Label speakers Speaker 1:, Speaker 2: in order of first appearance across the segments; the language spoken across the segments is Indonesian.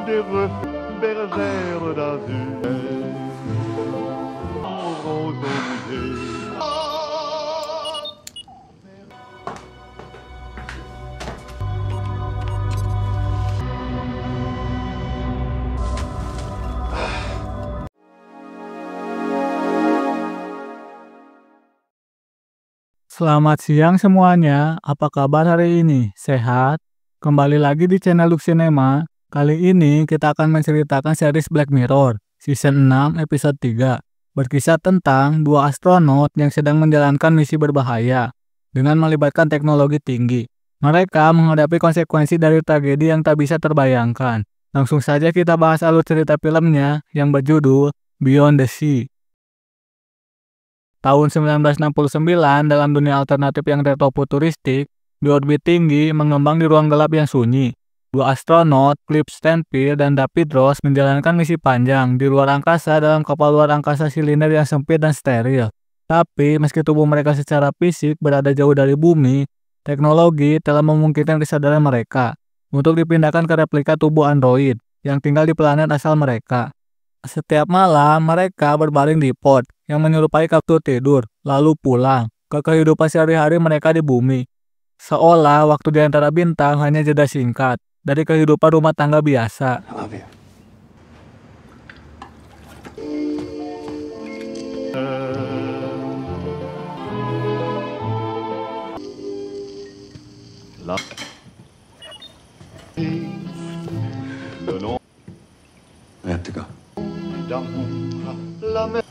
Speaker 1: des reflets bergères d'azur. Aux osiers.
Speaker 2: Selamat siang semuanya, apa kabar hari ini? Sehat? Kembali lagi di channel Lux Cinema. Kali ini kita akan menceritakan series Black Mirror, Season 6, Episode 3. Berkisah tentang dua astronot yang sedang menjalankan misi berbahaya dengan melibatkan teknologi tinggi. Mereka menghadapi konsekuensi dari tragedi yang tak bisa terbayangkan. Langsung saja kita bahas alur cerita filmnya yang berjudul Beyond the Sea. Tahun 1969, dalam dunia alternatif yang retrofuturistik, di orbit tinggi mengembang di ruang gelap yang sunyi. Dua astronot, Cliff Stanfield dan David Ross, menjalankan misi panjang di luar angkasa dalam kapal luar angkasa silinder yang sempit dan steril. Tapi, meski tubuh mereka secara fisik berada jauh dari bumi, teknologi telah memungkinkan kesadaran mereka untuk dipindahkan ke replika tubuh android yang tinggal di planet asal mereka. Setiap malam, mereka berbaring di pod yang menyerupai kapsul tidur, lalu pulang ke kehidupan sehari-hari mereka di bumi. Seolah waktu di antara bintang hanya jeda singkat dari kehidupan rumah tangga biasa.
Speaker 3: I love you.
Speaker 1: Le nom
Speaker 3: I have to go.
Speaker 1: d'amour, la mer.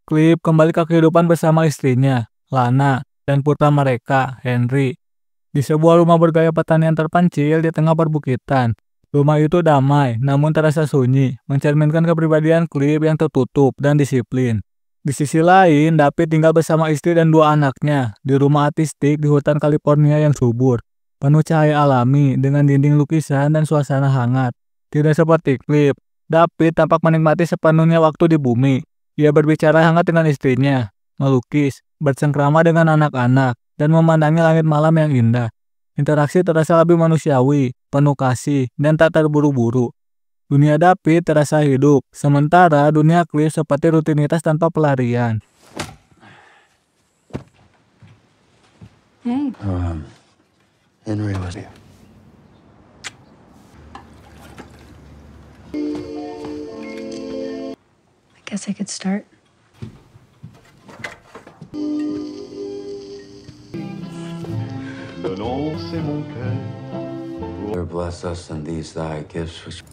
Speaker 2: Cliff kembali ke kehidupan bersama istrinya, Lana, dan putra mereka, Henry, di sebuah rumah bergaya pertanian terpencil di tengah perbukitan. Rumah itu damai, namun terasa sunyi, mencerminkan kepribadian Cliff yang tertutup dan disiplin. Di sisi lain, David tinggal bersama istri dan dua anaknya di rumah artistik di hutan California yang subur, penuh cahaya alami dengan dinding lukisan dan suasana hangat. Tidak seperti Cliff, David tampak menikmati sepenuhnya waktu di bumi. Ia berbicara hangat dengan istrinya, melukis, bersengkrama dengan anak-anak, dan memandangi langit malam yang indah. Interaksi terasa lebih manusiawi, penuh kasih, dan tak terburu-buru. Dunia David terasa hidup, sementara dunia Cliff seperti rutinitas tanpa pelarian.
Speaker 4: Hey.
Speaker 3: Henry was here.
Speaker 4: I guess I could start.
Speaker 1: Le nom c'est mon cœur.
Speaker 3: Lord bless us in these thy gifts which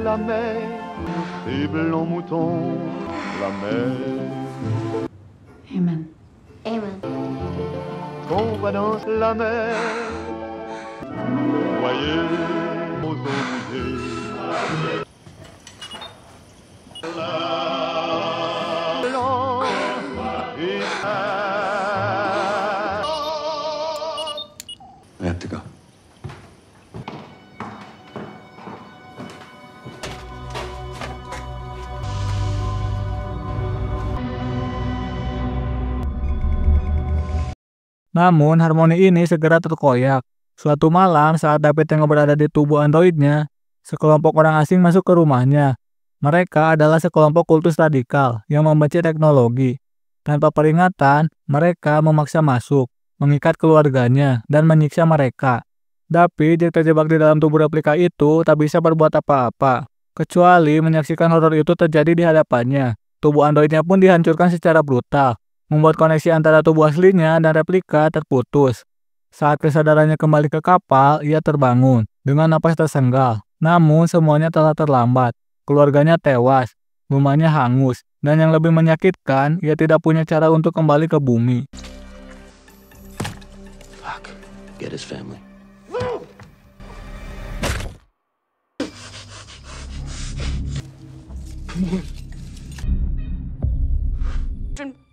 Speaker 1: La mer, ces blancs moutons, la mer.
Speaker 4: Amen.
Speaker 5: Amen.
Speaker 1: Qu'on va dans la mer, voyez aux osiers. Blanc et
Speaker 3: I have to go.
Speaker 2: Namun, harmoni ini segera terkoyak. Suatu malam, saat David tengah berada di tubuh androidnya, sekelompok orang asing masuk ke rumahnya. Mereka adalah sekelompok kultus radikal yang membenci teknologi. Tanpa peringatan, mereka memaksa masuk, mengikat keluarganya, dan menyiksa mereka. David yang terjebak di dalam tubuh replika itu tak bisa berbuat apa-apa, kecuali menyaksikan horor itu terjadi di hadapannya. Tubuh androidnya pun dihancurkan secara brutal, membuat koneksi antara tubuh aslinya dan replika terputus. Saat kesadarannya kembali ke kapal, ia terbangun dengan napas tersenggal. Namun semuanya telah terlambat. Keluarganya tewas, rumahnya hangus, dan yang lebih menyakitkan, ia tidak punya cara untuk kembali ke bumi.
Speaker 3: Fuck. Get his family.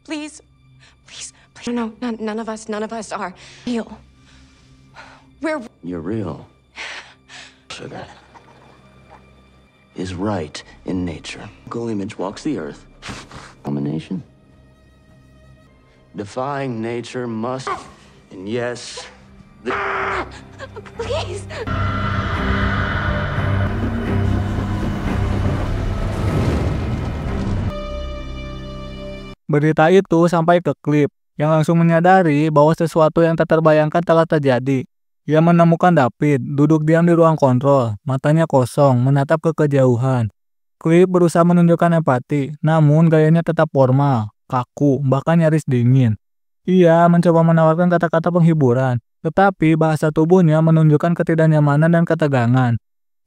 Speaker 5: Please, please, please. No, none of us are real.
Speaker 3: You're real. Sugar is right in nature. Single image walks the earth. Combination. Defying nature must, and yes,
Speaker 5: Please.
Speaker 2: Berita itu sampai ke Cliff, yang langsung menyadari bahwa sesuatu yang tak terbayangkan telah terjadi. Ia menemukan David, duduk diam di ruang kontrol, matanya kosong, menatap ke kejauhan. Cliff berusaha menunjukkan empati, namun gayanya tetap formal, kaku, bahkan nyaris dingin. Ia mencoba menawarkan kata-kata penghiburan, tetapi bahasa tubuhnya menunjukkan ketidaknyamanan dan ketegangan.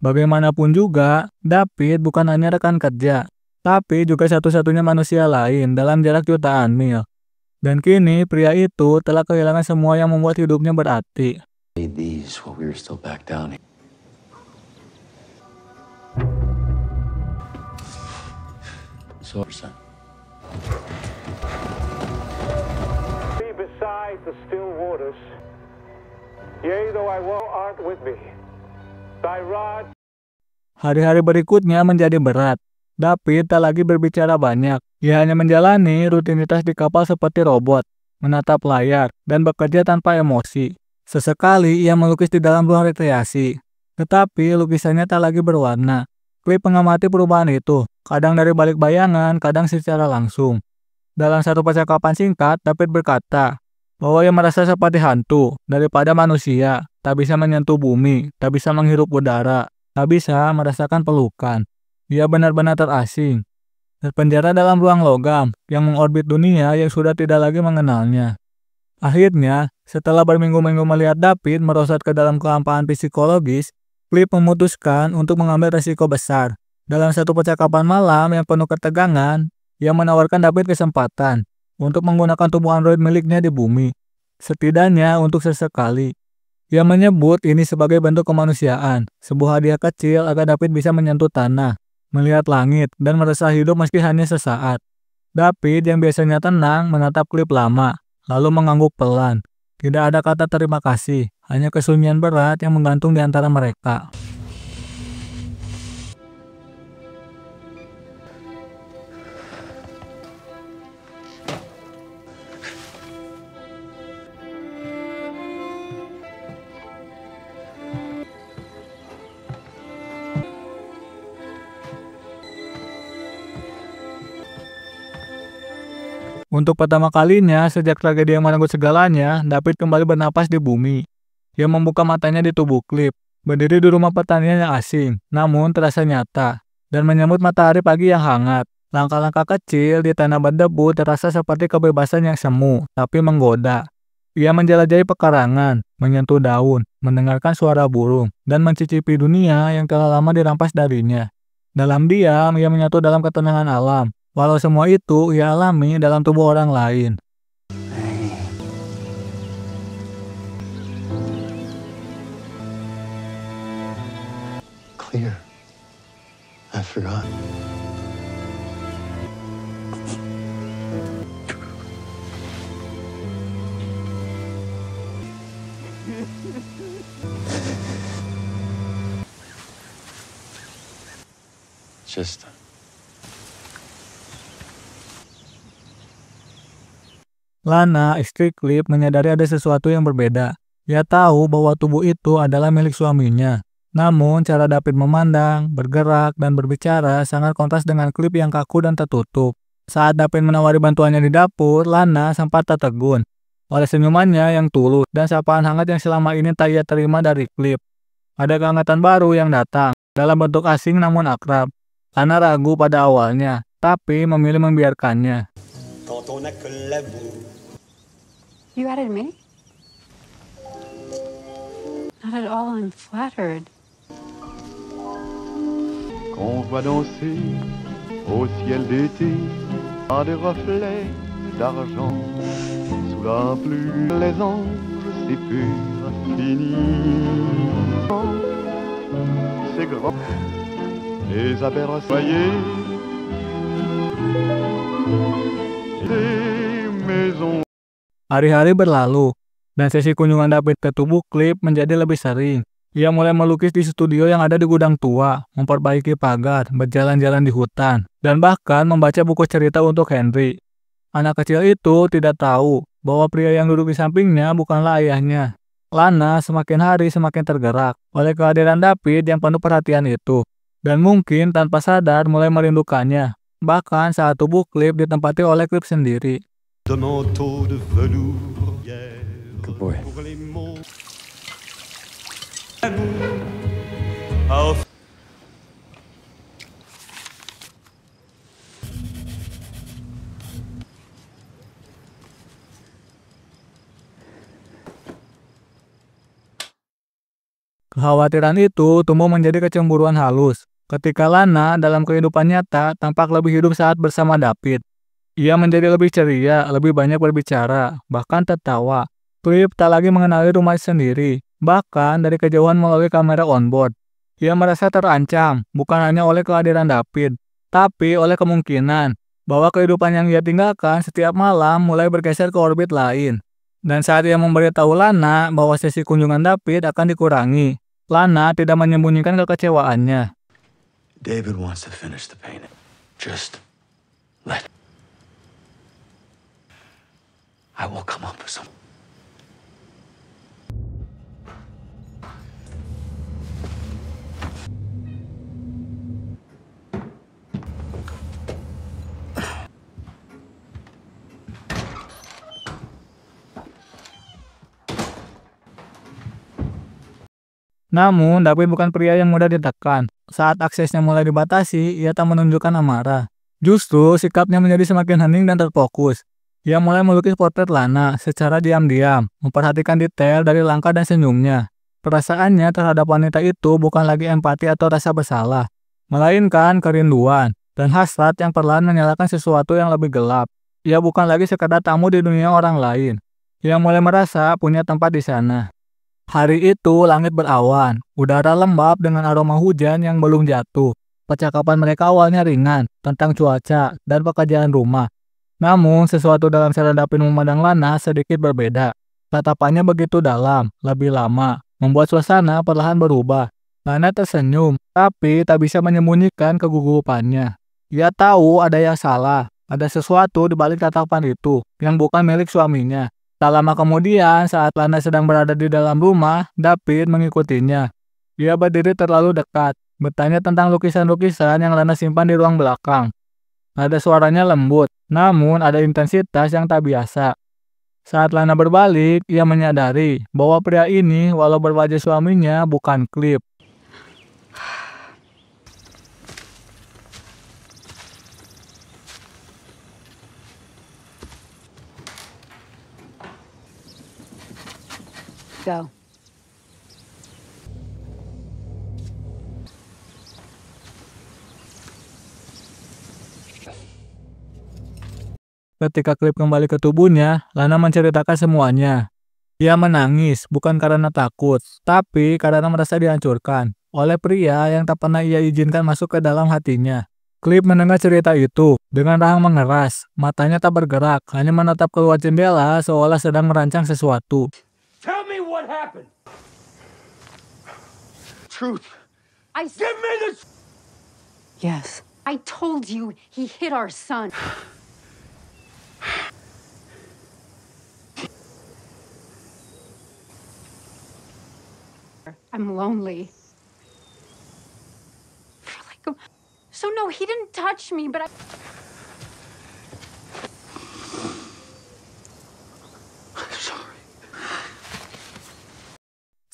Speaker 2: Bagaimanapun juga, David bukan hanya rekan kerja, tapi juga satu-satunya manusia lain dalam jarak jutaan mil. Dan kini pria itu telah kehilangan semua yang membuat hidupnya berarti.
Speaker 3: made these while we were still back down here. So,
Speaker 6: Be beside the still waters. Yea, though I art with me. Thy rod.
Speaker 2: Hari-hari berikutnya menjadi berat. David tak lagi berbicara banyak. Ia hanya menjalani rutinitas di kapal seperti robot, menatap layar, dan bekerja tanpa emosi. Sesekali ia melukis di dalam ruang rekreasi, tetapi lukisannya tak lagi berwarna. Cliff mengamati perubahan itu, kadang dari balik bayangan, kadang secara langsung. Dalam satu percakapan singkat, David berkata bahwa ia merasa seperti hantu daripada manusia, tak bisa menyentuh bumi, tak bisa menghirup udara, tak bisa merasakan pelukan. Ia benar-benar terasing, terpenjara dalam ruang logam yang mengorbit dunia yang sudah tidak lagi mengenalnya. Akhirnya, setelah berminggu-minggu melihat David merosot ke dalam kehampaan psikologis, Cliff memutuskan untuk mengambil resiko besar. Dalam satu percakapan malam yang penuh ketegangan, ia menawarkan David kesempatan untuk menggunakan tubuh android miliknya di bumi, setidaknya untuk sesekali. Ia menyebut ini sebagai bentuk kemanusiaan, sebuah hadiah kecil agar David bisa menyentuh tanah, melihat langit, dan merasa hidup meski hanya sesaat. David yang biasanya tenang menatap Cliff lama, lalu mengangguk pelan. Tidak ada kata terima kasih, hanya kesunyian berat yang menggantung di antara mereka. Untuk pertama kalinya sejak tragedi yang merenggut segalanya, David kembali bernapas di bumi. Ia membuka matanya di tubuh Cliff, berdiri di rumah pertanian yang asing, namun terasa nyata, dan menyambut matahari pagi yang hangat. Langkah-langkah kecil di tanah berdebu terasa seperti kebebasan yang semu, tapi menggoda. Ia menjelajahi pekarangan, menyentuh daun, mendengarkan suara burung, dan mencicipi dunia yang telah lama dirampas darinya. Dalam diam, ia menyatu dalam ketenangan alam. Walau semua itu ia alami dalam tubuh orang lain.
Speaker 3: Clear. I forgot. Just
Speaker 2: Lana, istri Cliff, menyadari ada sesuatu yang berbeda. Ia tahu bahwa tubuh itu adalah milik suaminya. Namun, cara David memandang, bergerak, dan berbicara sangat kontras dengan Cliff yang kaku dan tertutup. Saat David menawari bantuannya di dapur, Lana sempat tertegun oleh senyumannya yang tulus dan sapaan hangat yang selama ini tak ia terima dari Cliff. Ada kehangatan baru yang datang, dalam bentuk asing namun akrab. Lana ragu pada awalnya, tapi memilih membiarkannya.
Speaker 4: You added me? Not at all. I'm flattered.
Speaker 1: Qu'on voit danser au ciel d'été à des reflets d'argent sous la pluie les anges c'est pur fini c'est grand les aperçoyés les maisons.
Speaker 2: Hari-hari berlalu, dan sesi kunjungan David ke tubuh Cliff menjadi lebih sering. Ia mulai melukis di studio yang ada di gudang tua, memperbaiki pagar, berjalan-jalan di hutan, dan bahkan membaca buku cerita untuk Henry. Anak kecil itu tidak tahu bahwa pria yang duduk di sampingnya bukanlah ayahnya. Lana semakin hari semakin tergerak oleh kehadiran David yang penuh perhatian itu, dan mungkin tanpa sadar mulai merindukannya, bahkan saat tubuh Cliff ditempati oleh Cliff sendiri.
Speaker 1: De manteau de velours hier
Speaker 3: Good boy.
Speaker 1: pour les mots d'amour. Ah,
Speaker 2: Kekhawatiran itu tumbuh menjadi kecemburuan halus ketika Lana dalam kehidupan nyata tampak lebih hidup saat bersama David. Ia menjadi lebih ceria, lebih banyak berbicara, bahkan tertawa. Cliff tak lagi mengenali rumah sendiri, bahkan dari kejauhan melalui kamera onboard. Ia merasa terancam, bukan hanya oleh kehadiran David, tapi oleh kemungkinan bahwa kehidupan yang ia tinggalkan setiap malam mulai bergeser ke orbit lain. Dan saat ia memberitahu Lana bahwa sesi kunjungan David akan dikurangi, Lana tidak menyembunyikan kekecewaannya.
Speaker 3: David wants to finish the painting. Just let. I will come up with some.
Speaker 2: Namun, David bukan pria yang mudah ditekan. Saat aksesnya mulai dibatasi, ia tak menunjukkan amarah. Justru, sikapnya menjadi semakin hening dan terfokus. Ia mulai melukis potret Lana secara diam-diam, memperhatikan detail dari langkah dan senyumnya. Perasaannya terhadap wanita itu bukan lagi empati atau rasa bersalah, melainkan kerinduan dan hasrat yang perlahan menyalakan sesuatu yang lebih gelap. Ia bukan lagi sekadar tamu di dunia orang lain. Ia mulai merasa punya tempat di sana. Hari itu langit berawan, udara lembab dengan aroma hujan yang belum jatuh. Percakapan mereka awalnya ringan tentang cuaca dan pekerjaan rumah. Namun sesuatu dalam cara David memandang Lana sedikit berbeda. Tatapannya begitu dalam, lebih lama, membuat suasana perlahan berubah. Lana tersenyum, tapi tak bisa menyembunyikan kegugupannya. Ia tahu ada yang salah, ada sesuatu di balik tatapan itu yang bukan milik suaminya. Tak lama kemudian, saat Lana sedang berada di dalam rumah, David mengikutinya. Ia berdiri terlalu dekat, bertanya tentang lukisan-lukisan yang Lana simpan di ruang belakang. Nada suaranya lembut, namun ada intensitas yang tak biasa. Saat Lana berbalik, ia menyadari bahwa pria ini, walau berwajah suaminya, bukan Cliff.
Speaker 4: Go.
Speaker 2: Ketika Cliff kembali ke tubuhnya, Lana menceritakan semuanya. Ia menangis bukan karena takut, tapi karena merasa dihancurkan oleh pria yang tak pernah ia izinkan masuk ke dalam hatinya. Cliff mendengar cerita itu dengan rahang mengeras, matanya tak bergerak, hanya menatap keluar jendela seolah sedang merancang sesuatu.
Speaker 6: Tell me what happened.
Speaker 1: truth.
Speaker 6: Give me the.
Speaker 4: Yes.
Speaker 5: I told you he hit our son.
Speaker 4: I'm lonely.
Speaker 5: So no, he didn't touch me, but I...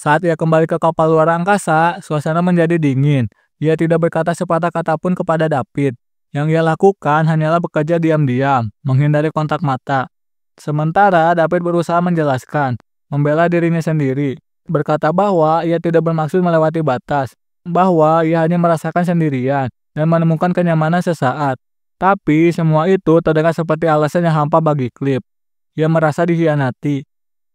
Speaker 2: Saat ia kembali ke kapal luar angkasa, suasana menjadi dingin. Ia tidak berkata sepatah kata pun kepada David. Yang ia lakukan hanyalah bekerja diam-diam, menghindari kontak mata. Sementara David berusaha menjelaskan, membela dirinya sendiri, berkata bahwa ia tidak bermaksud melewati batas, bahwa ia hanya merasakan sendirian dan menemukan kenyamanan sesaat. Tapi semua itu terdengar seperti alasan yang hampa bagi Cliff. Ia merasa dikhianati.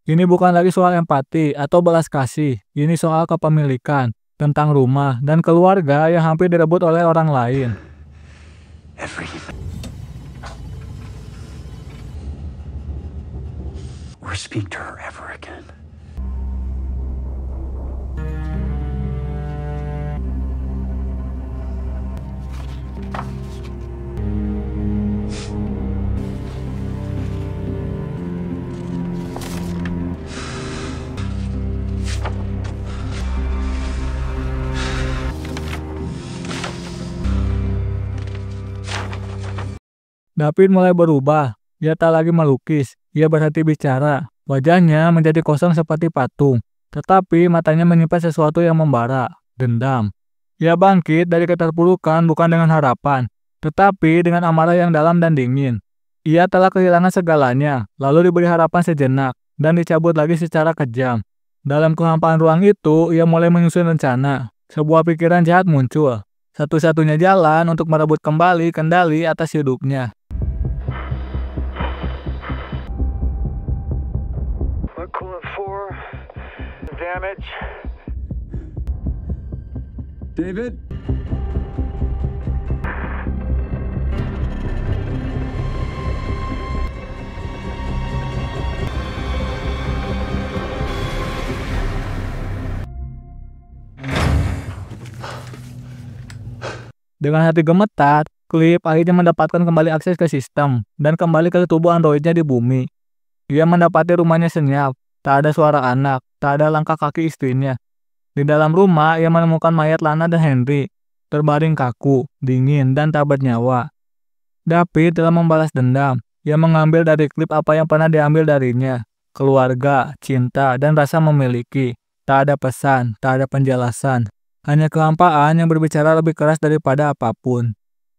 Speaker 2: Ini bukan lagi soal empati atau belas kasih, ini soal kepemilikan, tentang rumah dan keluarga yang hampir direbut oleh orang lain.
Speaker 3: Everything. Or speak to her ever again.
Speaker 2: David mulai berubah. Ia tak lagi melukis. Ia berhenti bicara. Wajahnya menjadi kosong seperti patung. Tetapi matanya menyimpan sesuatu yang membara. Dendam. Ia bangkit dari keterpurukan bukan dengan harapan, tetapi dengan amarah yang dalam dan dingin. Ia telah kehilangan segalanya, lalu diberi harapan sejenak, dan dicabut lagi secara kejam. Dalam kehampaan ruang itu, ia mulai menyusun rencana. Sebuah pikiran jahat muncul. Satu-satunya jalan untuk merebut kembali kendali atas hidupnya.
Speaker 6: We're cooling 4. Damage.
Speaker 3: David?
Speaker 2: Dengan hati gemetar, Cliff akhirnya mendapatkan kembali akses ke sistem dan kembali ke tubuh androidnya di bumi. Ia mendapati rumahnya senyap, tak ada suara anak, tak ada langkah kaki istrinya. Di dalam rumah, ia menemukan mayat Lana dan Henry, terbaring kaku, dingin, dan tak bernyawa. David telah membalas dendam. Ia mengambil dari Cliff apa yang pernah diambil darinya. Keluarga, cinta, dan rasa memiliki. Tak ada pesan, tak ada penjelasan. Hanya kehampaan yang berbicara lebih keras daripada apapun.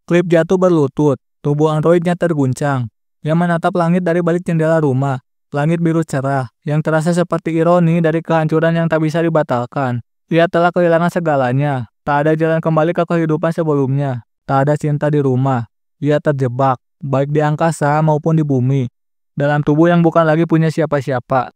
Speaker 2: Cliff jatuh berlutut, tubuh androidnya terguncang. Ia menatap langit dari balik jendela rumah. Langit biru cerah, yang terasa seperti ironi dari kehancuran yang tak bisa dibatalkan. Ia telah kehilangan segalanya. Tak ada jalan kembali ke kehidupan sebelumnya. Tak ada cinta di rumah. Ia terjebak, baik di angkasa maupun di bumi. Dalam tubuh yang bukan lagi punya siapa-siapa.